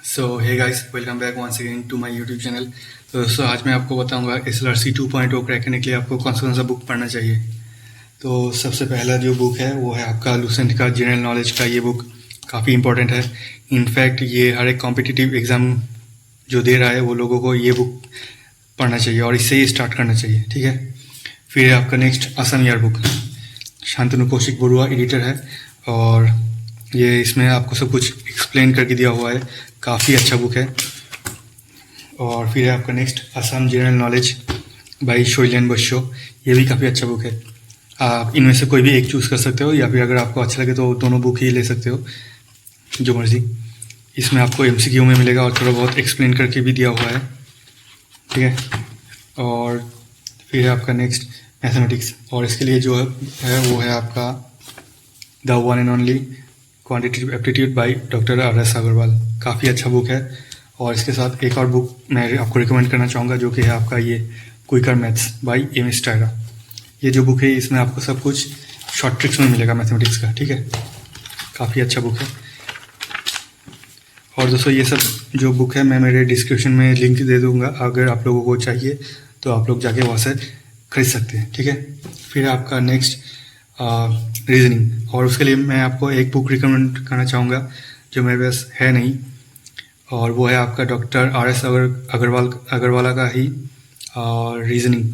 So hey guys, welcome back once again to my YouTube channel. तो दोस्तों, आज मैं आपको बताऊंगा SLRC 2.0 क्रैक करने के लिए आपको कौन सा बुक पढ़ना चाहिए। तो सबसे पहला जो बुक है वो है आपका लूसेंट का जनरल नॉलेज का। ये बुक काफ़ी इंपॉर्टेंट है। इनफैक्ट ये हर एक कॉम्पिटिटिव एग्ज़ाम जो दे रहा है वो लोगों को ये बुक पढ़ना चाहिए और इससे ही स्टार्ट करना चाहिए, ठीक है। फिर है आपका next Assam year book. Shantanu Kaushik Barua editor है और ये इसमें आपको सब कुछ एक्सप्लेन करके दिया हुआ है। काफ़ी अच्छा बुक है। और फिर है आपका next Assam general knowledge by शोइलियन बशो। ये भी काफ़ी अच्छा बुक है। आप इनमें से कोई भी एक चूज़ कर सकते हो या फिर अगर आपको अच्छा लगे तो दोनों बुक ही ले सकते हो, जो मर्ज़ी। इसमें आपको MCQ में मिलेगा और थोड़ा बहुत एक्सप्लेन करके भी दिया हुआ है, ठीक है। और फिर है आपका नेक्स्ट मैथमेटिक्स, और इसके लिए जो है वो है आपका the one and only quantitative aptitude by doctor RS Agarwal. काफ़ी अच्छा बुक है। और इसके साथ एक और बुक मैं आपको रिकमेंड करना चाहूँगा, जो कि है आपका ये क्विकर मैथ्स बाय एमिस टायरा। ये जो बुक है इसमें आपको सब कुछ शॉर्ट ट्रिक्स में मिलेगा मैथमेटिक्स का, ठीक है। काफ़ी अच्छा बुक है। और दोस्तों, ये सब जो बुक है मैं मेरे डिस्क्रिप्शन में लिंक दे दूँगा। अगर आप लोगों को चाहिए तो आप लोग जाके वहाँ से खरीद सकते हैं, ठीक है। फिर आपका नेक्स्ट रीजनिंग, और उसके लिए मैं आपको एक बुक रिकमेंड करना चाहूँगा जो मेरे पास है नहीं, और वो है आपका डॉक्टर RS अग्रवाला का ही रीजनिंग,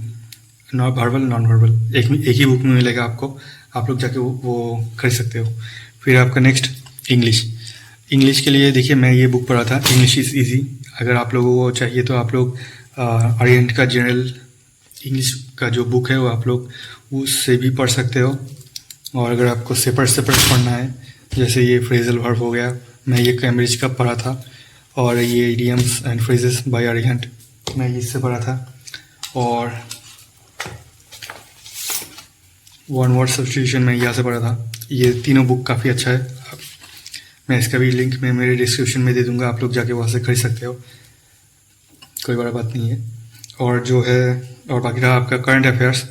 वर्बल नॉन वर्बल। एक ही बुक में मिलेगा आपको। आप लोग जाके वो खरीद सकते हो। फिर आपका नेक्स्ट इंग्लिश के लिए देखिए, मैं ये बुक पढ़ा था, इंग्लिश इज़ ईजी। अगर आप लोगों को चाहिए तो आप लोग आर्यन का जनरल इंग्लिश का जो बुक है वो आप लोग उससे भी पढ़ सकते हो। और अगर आपको सेपरेट पढ़ना है, जैसे ये फ्रेजल वर्ब हो गया, मैं ये कैम्ब्रिज का पढ़ा था। और ये इडियम्स एंड फ्रेजेस बाय आर्यहंट, मैं इससे पढ़ा था। और वन वर्ड सब्स्टिट्यूशन मैं यहाँ से पढ़ा था। ये तीनों बुक काफ़ी अच्छा है। मैं इसका भी लिंक मैं मेरे डिस्क्रिप्शन में दे दूँगा, आप लोग जाके वहाँ से खरीद सकते हो, कोई बड़ा बात नहीं है। और जो है, और बाकी रहा आपका करंट अफेयर्स,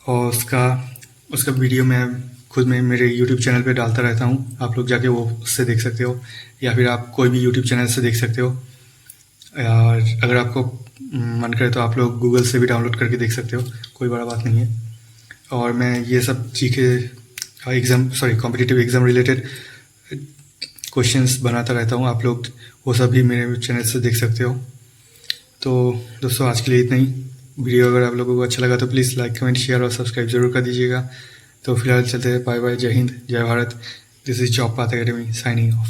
और उसका वीडियो मैं खुद में मेरे YouTube चैनल पे डालता रहता हूँ। आप लोग जाके वो उससे देख सकते हो, या फिर आप कोई भी YouTube चैनल से देख सकते हो। और अगर आपको मन करे तो आप लोग गूगल से भी डाउनलोड करके देख सकते हो, कोई बड़ा बात नहीं है। और मैं ये सब कॉम्पिटिटिव एग्ज़ाम रिलेटेड क्वेश्चंस बनाता रहता हूँ। आप लोग वो सब भी मेरे चैनल से देख सकते हो। तो दोस्तों, आज के लिए इतना ही। वीडियो अगर आप लोगों को अच्छा लगा तो प्लीज़ लाइक, कमेंट, शेयर और सब्सक्राइब जरूर कर दीजिएगा। तो फिलहाल चलते हैं। बाय बाय, जय हिंद, जय Bharat. This is job path academy signing off.